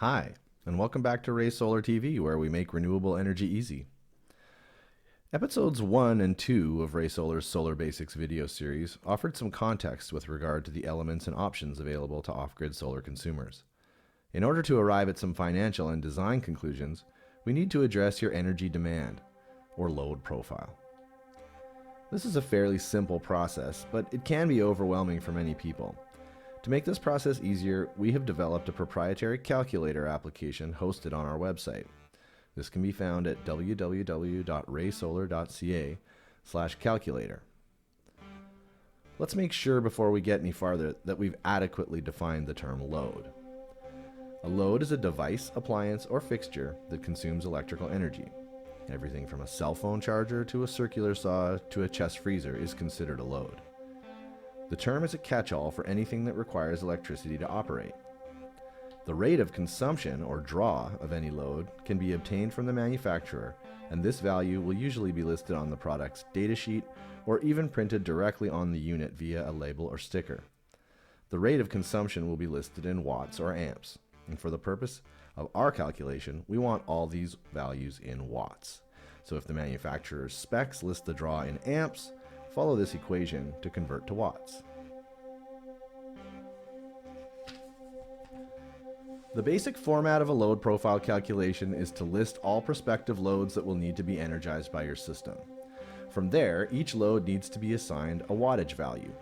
Hi, and welcome back to Ray Solar TV, where we make renewable energy easy. Episodes 1 and 2 of Ray Solar's Solar Basics video series offered some context with regard to the elements and options available to off-grid solar consumers. In order to arrive at some financial and design conclusions, we need to address your energy demand, or load profile. This is a fairly simple process, but it can be overwhelming for many people. To make this process easier, we have developed a proprietary calculator application hosted on our website. This can be found at www.raysolar.ca/calculator. Let's make sure before we get any farther that we've adequately defined the term load. A load is a device, appliance, or fixture that consumes electrical energy. Everything from a cell phone charger to a circular saw to a chest freezer is considered a load. The term is a catch-all for anything that requires electricity to operate. The rate of consumption, or draw, of any load can be obtained from the manufacturer, and this value will usually be listed on the product's datasheet or even printed directly on the unit via a label or sticker. The rate of consumption will be listed in watts or amps, and for the purpose of our calculation, we want all these values in watts. So if the manufacturer's specs list the draw in amps, follow this equation to convert to watts. The basic format of a load profile calculation is to list all prospective loads that will need to be energized by your system. From there, each load needs to be assigned a wattage value.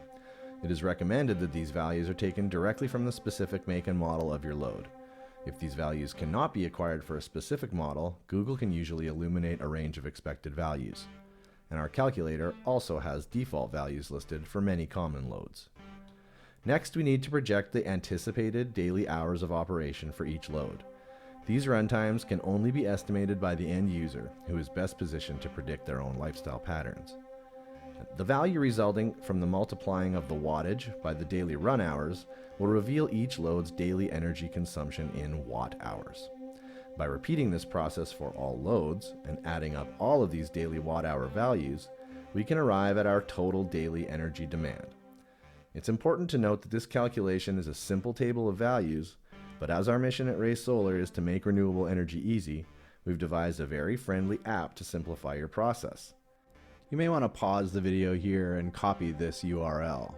It is recommended that these values are taken directly from the specific make and model of your load. If these values cannot be acquired for a specific model, Google can usually illuminate a range of expected values. And our calculator also has default values listed for many common loads. Next, we need to project the anticipated daily hours of operation for each load. These runtimes can only be estimated by the end user, who is best positioned to predict their own lifestyle patterns. The value resulting from the multiplying of the wattage by the daily run hours will reveal each load's daily energy consumption in watt hours. By repeating this process for all loads and adding up all of these daily watt-hour values, we can arrive at our total daily energy demand. It's important to note that this calculation is a simple table of values, but as our mission at Ray Solar is to make renewable energy easy, we've devised a very friendly app to simplify your process. You may want to pause the video here and copy this URL.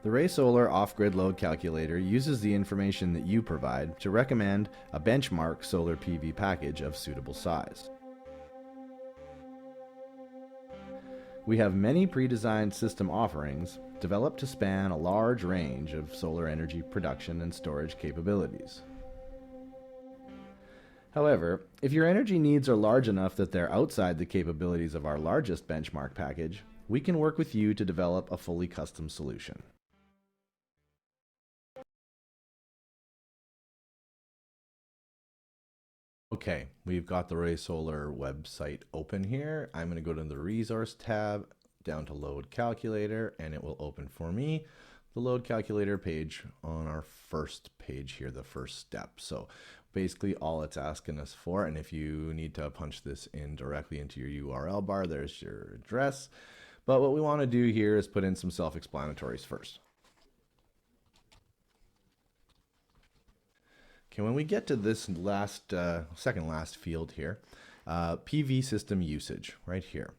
The Ray Solar Off-Grid Load Calculator uses the information that you provide to recommend a benchmark solar PV package of suitable size. We have many pre-designed system offerings developed to span a large range of solar energy production and storage capabilities. However, if your energy needs are large enough that they're outside the capabilities of our largest benchmark package, we can work with you to develop a fully custom solution. Okay, we've got the Ray Solar website open here. I'm going to go to the Resource tab, down to Load Calculator, and it will open for me the Load Calculator page on our first page here, the first step. So basically all it's asking us for, and if you need to punch this in directly into your URL bar, there's your address. But what we want to do here is put in some self-explanatories first. Okay, when we get to this second last field here, PV system usage right here.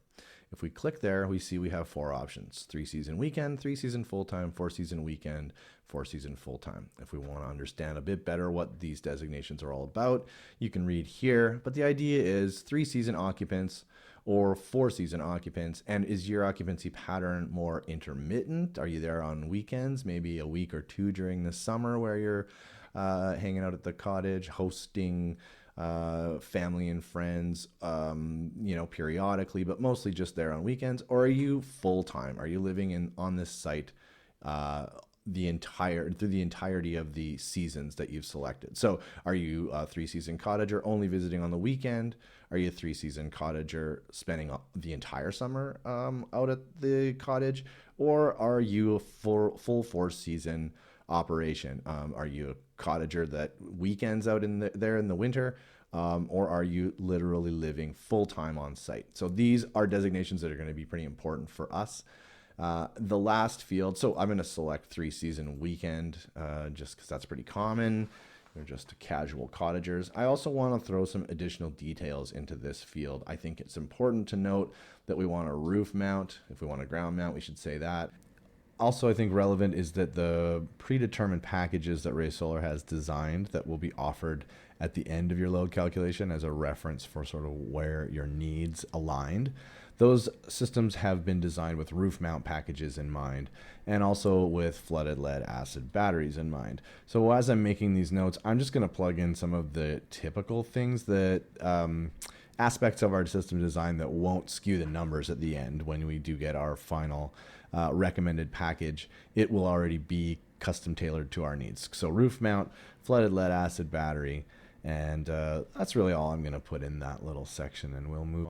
If we click there, we see we have 4 options: 3-season weekend, 3-season full-time, 4-season weekend, 4-season full-time. If we want to understand a bit better what these designations are all about, you can read here. But the idea is 3-season occupants or 4-season occupants. And is your occupancy pattern more intermittent? Are you there on weekends, maybe a week or 2 during the summer where you're hanging out at the cottage, hosting family and friends, periodically, but mostly just there on weekends? Or are you full-time? Are you living on this site through the entirety of the seasons that you've selected? So are you a 3-season cottager only visiting on the weekend? Are you a 3-season cottager spending the entire summer out at the cottage? Or are you a full 4-season operation? Are you a cottager that weekends out there in the winter, or are you literally living full-time on site? So these are designations that are going to be pretty important for us The last field, so I'm going to select 3-season weekend just because that's pretty common. They're just casual cottagers. I also want to throw some additional details into this field. I think it's important to note that we want a roof mount. If we want a ground mount, we should say that. Also, I think relevant is that the predetermined packages that Ray Solar has designed that will be offered at the end of your load calculation as a reference for sort of where your needs aligned. Those systems have been designed with roof mount packages in mind and also with flooded lead acid batteries in mind. So as I'm making these notes, I'm just going to plug in some of the typical things that aspects of our system design that won't skew the numbers at the end when we do get our final recommended package. It will already be custom tailored to our needs. So roof mount, flooded lead acid battery, and that's really all I'm going to put in that little section, and we'll move.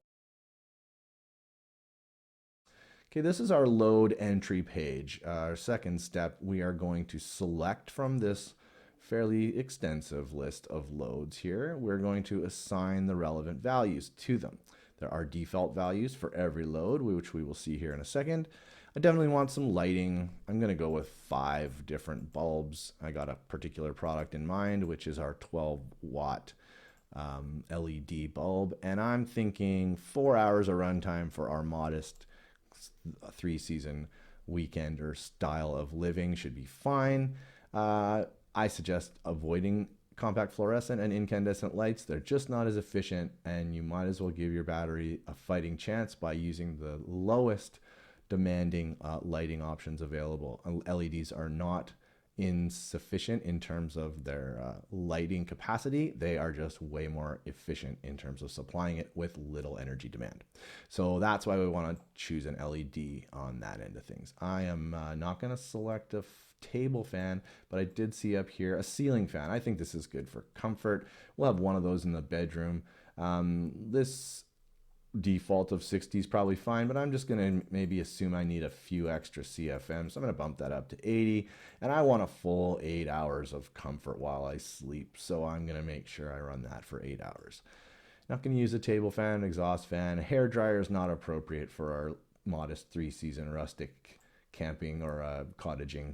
Okay, this is our load entry page. Our second step, we are going to select from this fairly extensive list of loads here. We're going to assign the relevant values to them. There are default values for every load, which we will see here in a second. I definitely want some lighting. I'm going to go with 5 different bulbs. I got a particular product in mind, which is our 12-watt LED bulb. And I'm thinking 4 hours of runtime for our modest 3-season weekender style of living should be fine. I suggest avoiding compact fluorescent and incandescent lights. They're just not as efficient, and you might as well give your battery a fighting chance by using the lowest demanding lighting options available. LEDs are not insufficient in terms of their lighting capacity. They are just way more efficient in terms of supplying it with little energy demand. So that's why we want to choose an LED on that end of things. I am not going to select a table fan, but I did see up here a ceiling fan. I think this is good for comfort. We'll have one of those in the bedroom. This default of 60 is probably fine, but I'm just going to maybe assume I need a few extra CFM, so I'm going to bump that up to 80, and I want a full 8 hours of comfort while I sleep, so I'm going to make sure I run that for 8 hours. Not going to use a table fan, exhaust fan. Hair dryer is not appropriate for our modest 3-season rustic camping or cottaging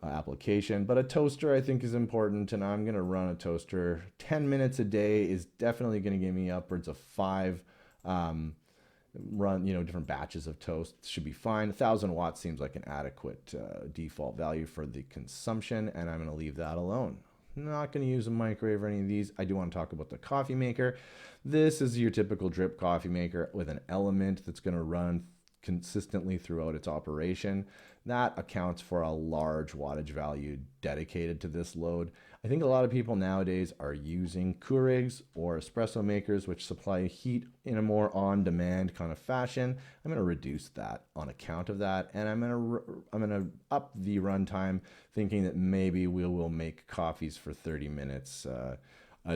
application, but a toaster I think is important, and I'm going to run a toaster. 10 minutes a day is definitely going to give me upwards of 5 different batches of toast. Should be fine. 1,000 watts seems like an adequate default value for the consumption, and I'm going to leave that alone. Not going to use a microwave or any of these. I do want to talk about the coffee maker. This is your typical drip coffee maker with an element that's going to run consistently throughout its operation. That accounts for a large wattage value dedicated to this load. I think a lot of people nowadays are using Keurigs or espresso makers, which supply heat in a more on-demand kind of fashion. I'm going to reduce that on account of that, and I'm going to up the runtime, thinking that maybe we will make coffees for 30 minutes a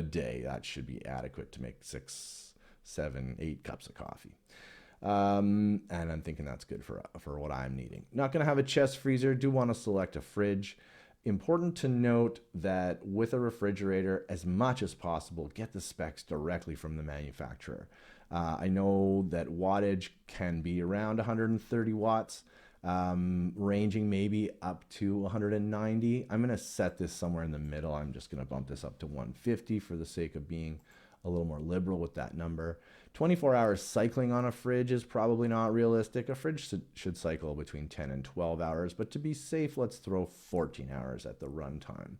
day. That should be adequate to make 6, 7, 8 cups of coffee. And I'm thinking that's good for what I'm needing. Not going to have a chest freezer. Do want to select a fridge. Important to note that with a refrigerator, as much as possible, get the specs directly from the manufacturer. I know that wattage can be around 130 watts, ranging maybe up to 190. I'm going to set this somewhere in the middle. I'm just going to bump this up to 150 for the sake of being a little more liberal with that number. 24 hours cycling on a fridge is probably not realistic. A fridge should cycle between 10 and 12 hours, but to be safe, let's throw 14 hours at the runtime.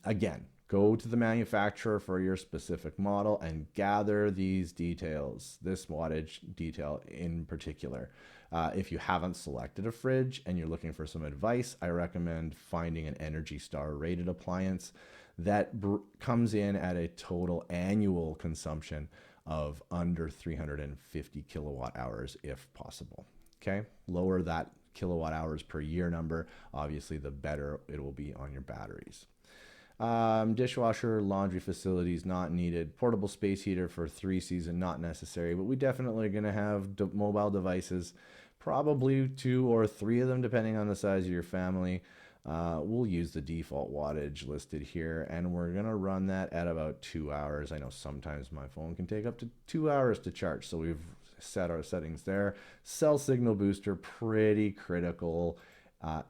Again, go to the manufacturer for your specific model and gather these details, this wattage detail in particular. If you haven't selected a fridge and you're looking for some advice, I recommend finding an Energy Star rated appliance that comes in at a total annual consumption of under 350 kilowatt hours if possible. Okay, lower that kilowatt hours per year number, obviously the better it will be on your batteries. Dishwasher, laundry facilities not needed. Portable space heater for 3-season not necessary, but we definitely are going to have mobile devices, probably 2 or 3 of them depending on the size of your family. We'll use the default wattage listed here, and we're going to run that at about 2 hours. I know sometimes my phone can take up to 2 hours to charge, so we've set our settings there. Cell signal booster, pretty critical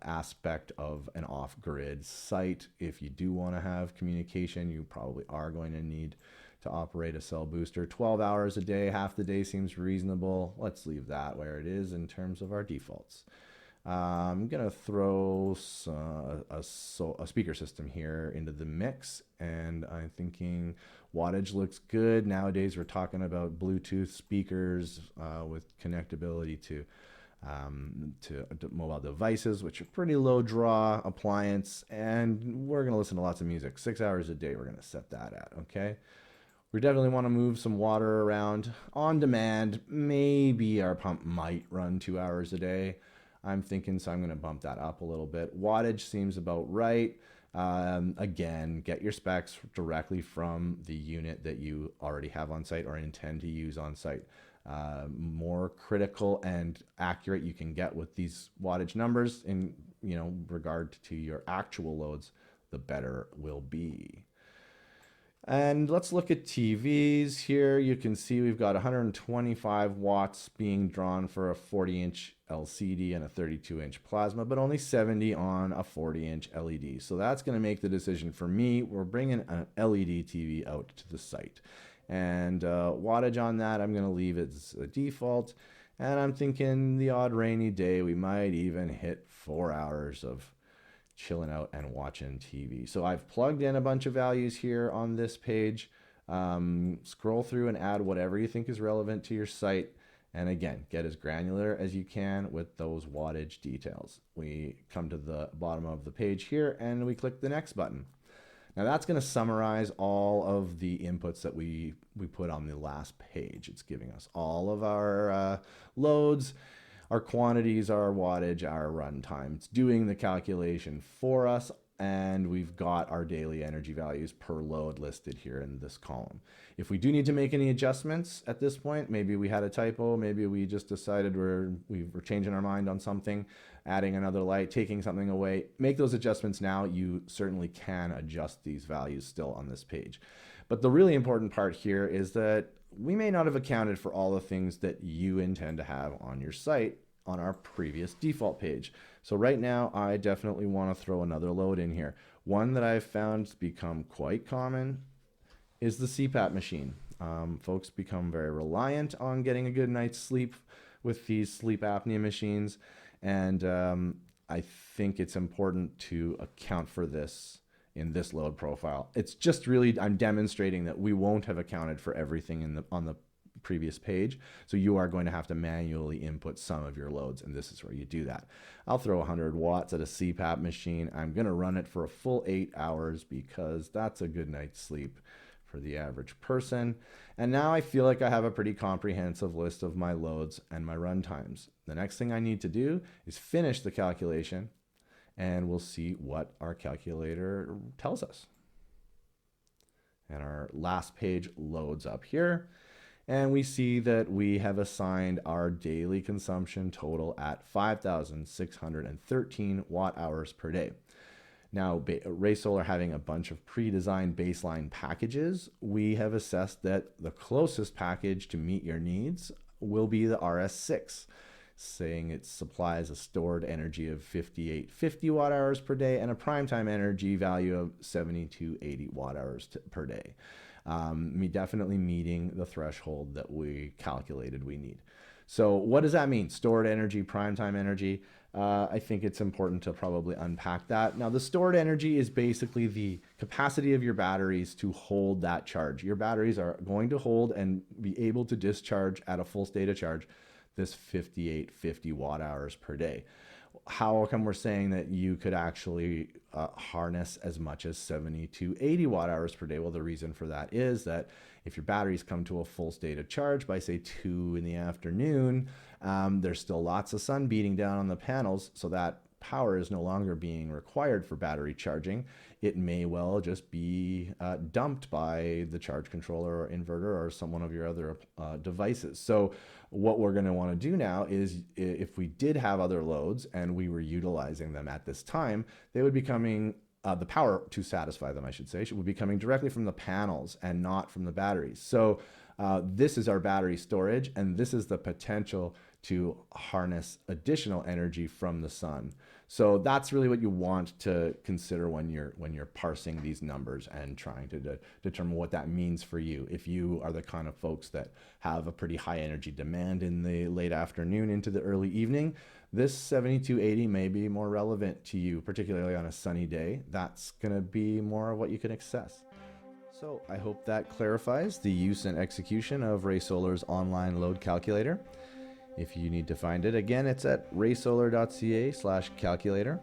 aspect of an off-grid site. If you do want to have communication, you probably are going to need to operate a cell booster. 12 hours a day, half the day seems reasonable. Let's leave that where it is in terms of our defaults. I'm going to throw a speaker system here into the mix, and I'm thinking wattage looks good. Nowadays, we're talking about Bluetooth speakers with connectability to mobile devices, which are pretty low draw appliance, and we're going to listen to lots of music. 6 hours a day, we're going to set that at, okay? We definitely want to move some water around on demand. Maybe our pump might run 2 hours a day. I'm thinking, so I'm going to bump that up a little bit. Wattage seems about right. Again, get your specs directly from the unit that you already have on site or intend to use on site. More critical and accurate you can get with these wattage numbers in regard to your actual loads, the better will be. And let's look at TVs here. You can see we've got 125 watts being drawn for a 40-inch LCD and a 32-inch plasma, but only 70 on a 40-inch LED. So that's going to make the decision for me. We're bringing an LED TV out to the site. And wattage on that, I'm going to leave it as a default. And I'm thinking the odd rainy day, we might even hit 4 hours of chilling out and watching TV. So I've plugged in a bunch of values here on this page. Scroll through and add whatever you think is relevant to your site. And again, get as granular as you can with those wattage details. We come to the bottom of the page here and we click the next button. Now that's going to summarize all of the inputs that we put on the last page. It's giving us all of our loads, our quantities, our wattage, our runtime. It's doing the calculation for us, and we've got our daily energy values per load listed here in this column. If we do need to make any adjustments at this point, maybe we had a typo, maybe we just decided we're changing our mind on something, adding another light, taking something away, make those adjustments now. You certainly can adjust these values still on this page. But the really important part here is that we may not have accounted for all the things that you intend to have on your site on our previous default page. So right now, I definitely want to throw another load in here. One that I've found to become quite common is the CPAP machine. Folks become very reliant on getting a good night's sleep with these sleep apnea machines. And I think it's important to account for this in this load profile. It's just really, I'm demonstrating that we won't have accounted for everything on the previous page. So you are going to have to manually input some of your loads, and this is where you do that. I'll throw 100 watts at a CPAP machine. I'm going to run it for a full 8 hours because that's a good night's sleep for the average person. And now I feel like I have a pretty comprehensive list of my loads and my run times. The next thing I need to do is finish the calculation, and we'll see what our calculator tells us. And our last page loads up here, and we see that we have assigned our daily consumption total at 5,613 watt hours per day. Now, Ray Solar having a bunch of pre-designed baseline packages, we have assessed that the closest package to meet your needs will be the RS6, saying it supplies a stored energy of 5850 watt hours per day and a primetime energy value of 7280 watt hours per day. Me definitely meeting the threshold that we calculated we need. So what does that mean? Stored energy, primetime energy. I think it's important to probably unpack that. Now, the stored energy is basically the capacity of your batteries to hold that charge. Your batteries are going to hold and be able to discharge at a full state of charge this 5850 watt hours per day. How come we're saying that you could actually harness as much as 70 to 80 watt hours per day? Well, the reason for that is that if your batteries come to a full state of charge by, say, 2 in the afternoon, there's still lots of sun beating down on the panels, so that power is no longer being required for battery charging. It may well just be dumped by the charge controller or inverter or one of your other devices. So what we're going to want to do now is, if we did have other loads and we were utilizing them at this time, they would be coming the power to satisfy them, I should say, would be coming directly from the panels and not from the batteries. So this is our battery storage, and this is the potential to harness additional energy from the sun. So that's really what you want to consider when you're parsing these numbers and trying to determine what that means for you. If you are the kind of folks that have a pretty high energy demand in the late afternoon into the early evening, this 7280 may be more relevant to you, particularly on a sunny day. That's going to be more what you can access. So I hope that clarifies the use and execution of Ray Solar's online load calculator. If you need to find it, again, it's at raysolar.ca/calculator.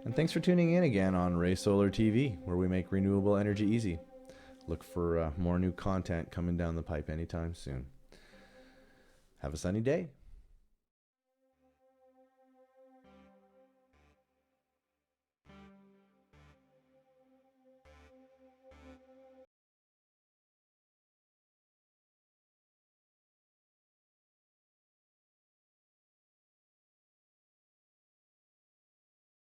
And thanks for tuning in again on Ray Solar TV, where we make renewable energy easy. Look for more new content coming down the pipe anytime soon. Have a sunny day.